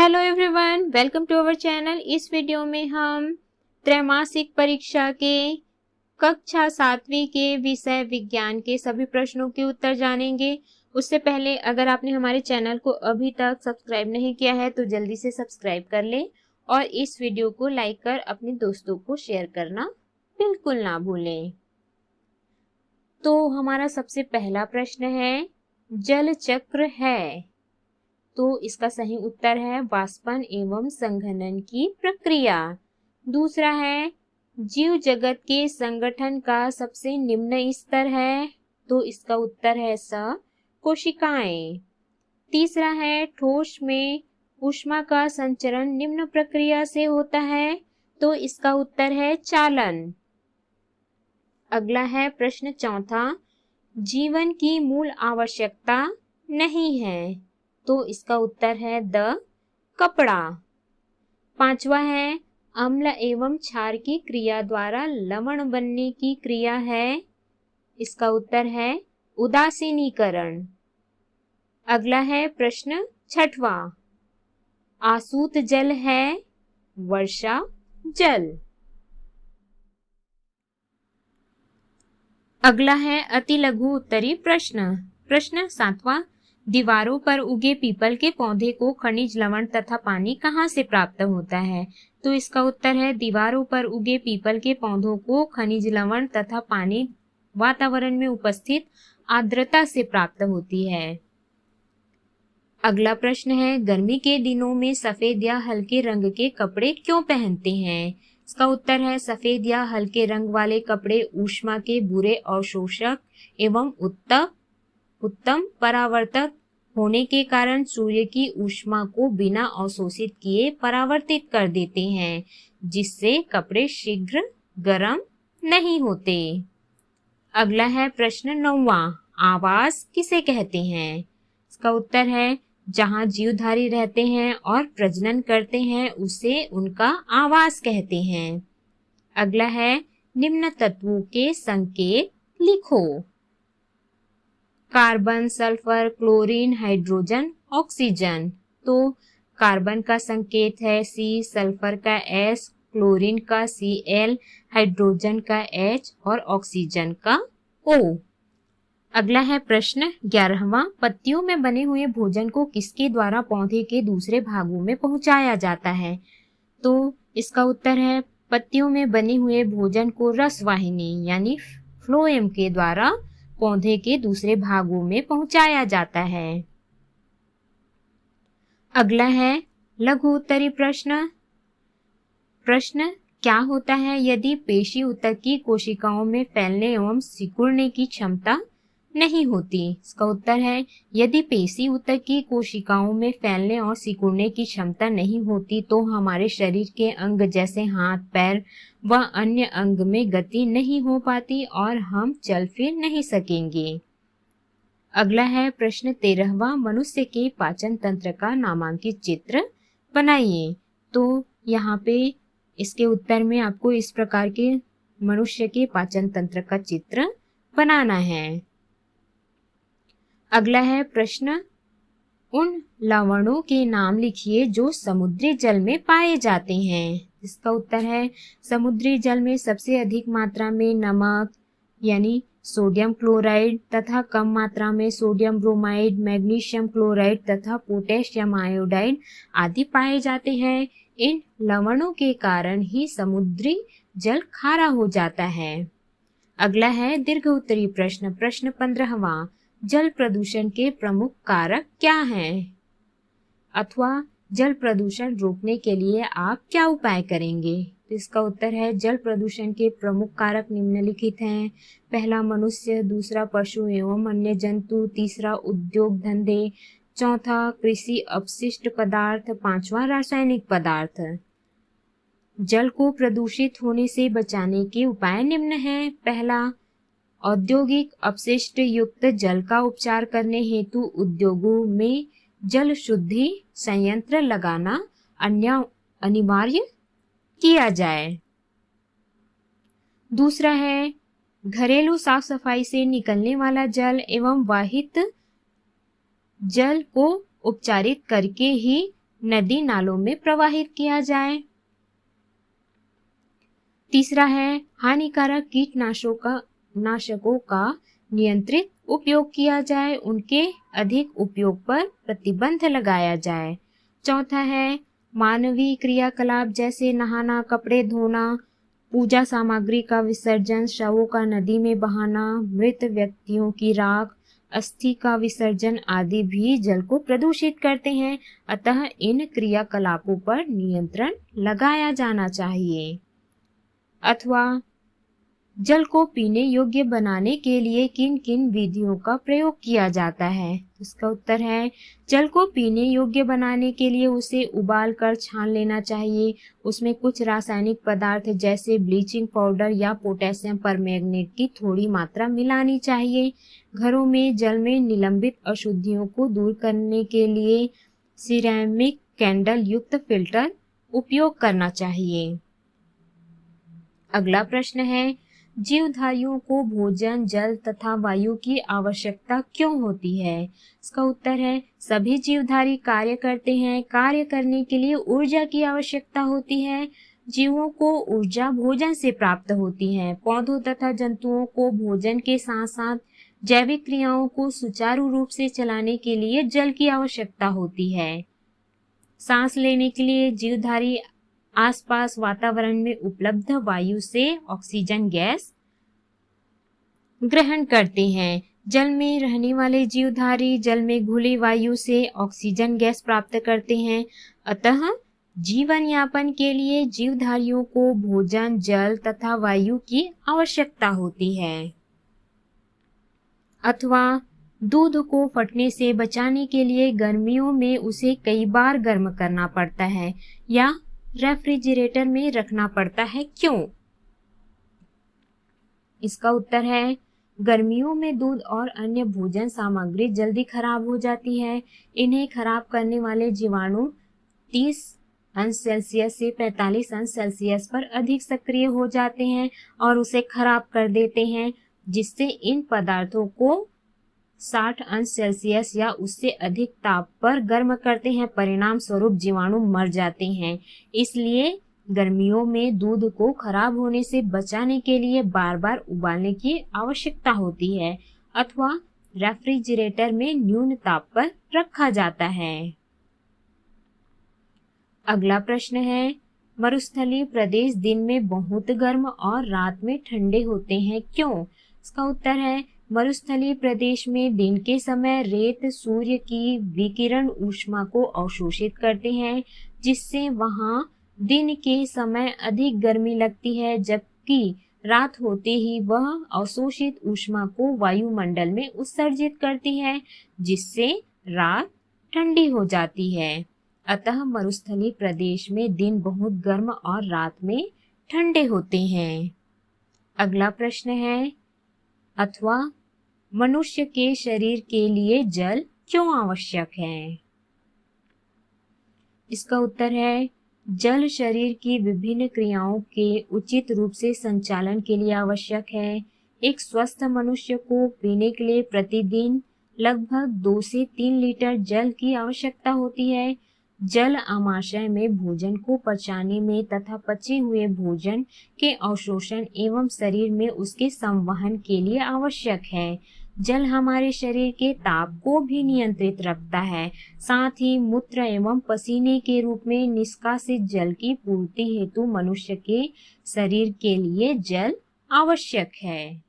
Hello everyone, welcome to our channel. इस video में हम त्रैमासिक परीक्षा के कक्षा 7वीं के विषय विज्ञान के सभी प्रश्नों के उत्तर जानेंगे। उससे पहले अगर आपने हमारे चैनल को अभी तक सब्सक्राइब नहीं किया है तो जल्दी से सब्सक्राइब कर लें और इस वीडियो को लाइक कर अपने दोस्तों को शेयर करना बिल्कुल ना भूलें। तो हमारा सबसे पहला प्रश्न है, जल चक्र है, तो इसका सही उत्तर है वाष्पन एवं संघनन की प्रक्रिया। दूसरा है, जीव जगत के संगठन का सबसे निम्न स्तर है, तो इसका उत्तर है स कोशिकाएं। तीसरा है, ठोस में ऊष्मा का संचरण निम्न प्रक्रिया से होता है, तो इसका उत्तर है चालन। अगला है प्रश्न चौथा, जीवन की मूल आवश्यकता नहीं है, तो इसका उत्तर है द कपड़ा। पांचवा है, अम्ल एवं क्षार की क्रिया द्वारा लवण बनने की क्रिया है, इसका उत्तर है उदासीनीकरण। अगला है प्रश्न छठवां, आसूत जल है वर्षा जल। अगला है अति लघु उत्तरी प्रश्न। प्रश्न सातवां, दीवारों पर उगे पीपल के पौधे को खनिज लवण तथा पानी कहाँ से प्राप्त होता है, तो इसका उत्तर है दीवारों पर उगे पीपल के पौधों को खनिज लवण तथा पानी वातावरण में उपस्थित आर्द्रता से प्राप्त होती है। अगला प्रश्न है, गर्मी के दिनों में सफेद या हल्के रंग के कपड़े क्यों पहनते हैं, इसका उत्तर है सफेद या हल्के रंग वाले कपड़े ऊष्मा के बुरे अवशोषक एवं उत्तम परावर्तक होने के कारण सूर्य की ऊष्मा को बिना अवशोषित किए परावर्तित कर देते हैं, जिससे कपड़े शीघ्र गर्म नहीं होते। अगला है प्रश्न नौवां, आवास किसे कहते हैं, इसका उत्तर है जहां जीवधारी रहते हैं और प्रजनन करते हैं उसे उनका आवास कहते हैं। अगला है, निम्न तत्वों के संकेत लिखो। Carbon, sulphur, chlorine, hydrogen, oxygen. तो कार्बन का संकेत है C, सल्फर का S, क्लोरीन का Cl, हाइड्रोजन का H और ऑक्सीजन का O। अगला है प्रश्न 11वां, पत्तियों में बने हुए भोजन को किसके द्वारा पौधे के दूसरे भागों में पहुंचाया जाता है, तो इसका उत्तर है पत्तियों में बने हुए भोजन को रसवाहिनी यानी फ्लोएम के द्वारा पौधे के दूसरे भागों में पहुंचाया जाता है। अगला है लघु उत्तरी प्रश्न। प्रश्न, क्या होता है यदि पेशी ऊतक की कोशिकाओं में फैलने एवं सिकुड़ने की क्षमता नहीं होती, इसका उत्तर है यदि पेशी ऊतक की कोशिकाओं में फैलने और सिकुड़ने की क्षमता नहीं होती तो हमारे शरीर के अंग जैसे हाथ, पैर व अन्य अंग में गति नहीं हो पाती और हम चल फिर नहीं सकेंगे। अगला है प्रश्न 13वां, मनुष्य के पाचन तंत्र का नामांकित चित्र बनाइए। तो यहाँ पे इसके उत्तर में आपको इस प्रकार के मनुष्य के पाचन तंत्र का चित्र बनाना है। अगला है प्रश्न, उन लवणों के नाम लिखिए जो समुद्री जल में पाए जाते हैं, इसका उत्तर है समुद्री जल में सबसे अधिक मात्रा में नमक यानी सोडियम क्लोराइड तथा कम मात्रा में सोडियम ब्रोमाइड, मैग्नीशियम क्लोराइड तथा पोटेशियम आयोडाइड आदि पाए जाते हैं। इन लवणों के कारण ही समुद्री जल खारा हो जाता है। अगला है दीर्घ उत्तरी प्रश्न। प्रश्न 15वां, जल प्रदूषण के प्रमुख कारक क्या हैं, अथवा जल प्रदूषण रोकने के लिए आप क्या उपाय करेंगे, तो इसका उत्तर है जल प्रदूषण के प्रमुख कारक निम्नलिखित हैं। पहला मनुष्य, दूसरा पशु एवं अन्य जंतु, तीसरा उद्योग धंधे, चौथा कृषि अपशिष्ट पदार्थ, पांचवा रासायनिक पदार्थ। जल को प्रदूषित होने से बचाने के उपाय निम्न हैं। पहला, औद्योगिक अपशिष्ट युक्त जल का उपचार करने हेतु उद्योगों में जल शुद्धि संयंत्र लगाना अनिवार्य किया जाए। दूसरा है, घरेलू साफ सफाई से निकलने वाला जल एवं वाहित जल को उपचारित करके ही नदी नालों में प्रवाहित किया जाए। तीसरा है हानिकारक कीटनाशकों का नियंत्रित उपयोग किया जाए, उनके अधिक उपयोग पर प्रतिबंध लगाया जाए। चौथा है मानवीय क्रियाकलाप जैसे नहाना, कपड़े धोना, पूजा सामग्री का विसर्जन, शवों का नदी में बहाना, मृत व्यक्तियों की राख, अस्थि का विसर्जन आदि भी जल को प्रदूषित करते हैं। अतः इन क्रियाकलापों पर नियंत्रण लगाया जाना चाहिए। अथवा जल को पीने योग्य बनाने के लिए किन किन विधियों का प्रयोग किया जाता है? इसका उत्तर है जल को पीने योग्य बनाने के लिए उसे उबाल कर छान लेना चाहिए। उसमें कुछ रासायनिक पदार्थ जैसे ब्लीचिंग पाउडर या पोटेशियम परमैंगनेट की थोड़ी मात्रा मिलानी चाहिए। घरों में जल में निलंबित अशुद्धियों को दूर करने के लिए सिरेमिक कैंडल युक्त फिल्टर उपयोग करना चाहिए। अगला प्रश्न है जीवधारियों को भोजन, जल तथा वायु की आवश्यकता क्यों होती है? इसका उत्तर है सभी जीवधारी कार्य करते हैं। कार्य करने के लिए ऊर्जा की आवश्यकता होती है। जीवों को ऊर्जा भोजन से प्राप्त होती है। पौधों तथा जंतुओं को भोजन के साथ साथ जैविक क्रियाओं को सुचारू रूप से चलाने के लिए जल की आवश्यकता होती है। सांस लेने के लिए जीवधारी आसपास वातावरण में उपलब्ध वायु से ऑक्सीजन गैस ग्रहण करते हैं। जल में रहने वाले जीवधारी जल में घुली वायु से ऑक्सीजन गैस प्राप्त करते हैं। अतः जीवन यापन के लिए जीवधारियों को भोजन, जल तथा वायु की आवश्यकता होती है। अथवा दूध को फटने से बचाने के लिए गर्मियों में उसे कई बार गर्म करना पड़ता है या रेफ्रिजरेटर में रखना पड़ता है। क्यों? इसका उत्तर है गर्मियों में दूध और अन्य भोजन सामग्री जल्दी खराब हो जाती है। इन्हें खराब करने वाले जीवाणु 30 अंश सेल्सियस से 45 अंश सेल्सियस पर अधिक सक्रिय हो जाते हैं और उसे खराब कर देते हैं, जिससे इन पदार्थों को 60 अंश सेल्सियस या उससे अधिक ताप पर गर्म करते हैं। परिणाम स्वरूप जीवाणु मर जाते हैं। इसलिए गर्मियों में दूध को खराब होने से बचाने के लिए बार बार उबालने की आवश्यकता होती है अथवा रेफ्रिजरेटर में न्यून ताप पर रखा जाता है। अगला प्रश्न है मरुस्थलीय प्रदेश दिन में बहुत गर्म और रात में ठंडे होते हैं, क्यों? इसका उत्तर है मरुस्थलीय प्रदेश में दिन के समय रेत सूर्य की विकिरण ऊष्मा को अवशोषित करते हैं, जिससे वहां दिन के समय अधिक गर्मी लगती है, जबकि रात होते ही वह अवशोषित ऊष्मा को वायुमंडल में उत्सर्जित करती है, जिससे रात ठंडी हो जाती है। अतः मरुस्थलीय प्रदेश में दिन बहुत गर्म और रात में ठंडे होते हैं। अगला प्रश्न है अथवा मनुष्य के शरीर के लिए जल क्यों आवश्यक है? इसका उत्तर है जल शरीर की विभिन्न क्रियाओं के उचित रूप से संचालन के लिए आवश्यक है। एक स्वस्थ मनुष्य को पीने के लिए प्रतिदिन लगभग 2 से 3 लीटर जल की आवश्यकता होती है। जल आमाशय में भोजन को पचाने में तथा पचे हुए भोजन के अवशोषण एवं शरीर में उसके संवहन के लिए आवश्यक है। जल हमारे शरीर के ताप को भी नियंत्रित रखता है। साथ ही मूत्र एवं पसीने के रूप में निष्कासित जल की पूर्ति हेतु मनुष्य के शरीर के लिए जल आवश्यक है।